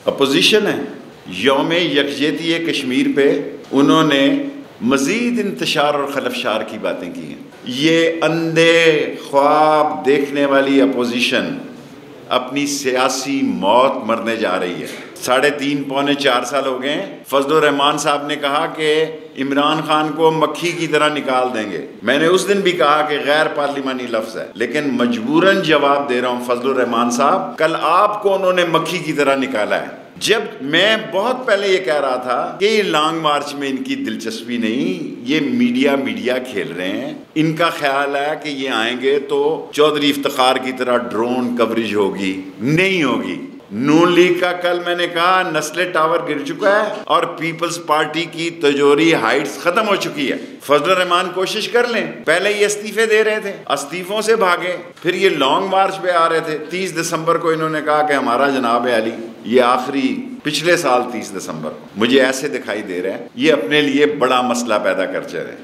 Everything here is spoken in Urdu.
اپوزیشن ہے. یوم یکجہتی کشمیر پہ انہوں نے مزید انتشار اور خلفشار کی باتیں کی ہیں. یہ اندھے خواب دیکھنے والی اپوزیشن اپنی سیاسی موت مرنے جا رہی ہے. 3.5 پونے 4 سال ہو گئے ہیں. فضل الرحمان صاحب نے کہا کہ عمران خان کو مکھی کی طرح نکال دیں گے. میں نے اس دن بھی کہا کہ غیر پارلیمانی لفظ ہے، لیکن مجبوراً جواب دے رہا ہوں فضل الرحمان صاحب، کل آپ کو انہوں نے مکھی کی طرح نکالا ہے. جب میں بہت پہلے یہ کہہ رہا تھا کہ یہ لانگ مارچ میں ان کی دلچسپی نہیں، یہ میڈیا کھیل رہے ہیں. ان کا خیال ہے کہ یہ آئیں گے تو چودھری افتخار کی طرح ڈرون کوریج ہوگی. نہیں ہوگی. نون لیگ کا کل میں نے کہا نسل ٹاور گر چکا ہے اور پیپلز پارٹی کی تجوری ہائٹس ختم ہو چکی ہے. فضل الرحمان کوشش کر لیں. پہلے یہ استعفے دے رہے تھے، استعفوں سے بھاگے، پھر یہ لانگ مارچ پہ آ رہے تھے. 30 دسمبر کو انہوں نے کہا کہ ہمارا جناب علی، یہ آخری پچھلے سال 30 دسمبر مجھے ایسے دکھائی دے رہا ہے یہ اپنے لیے بڑا مسئلہ پیدا کر چلے.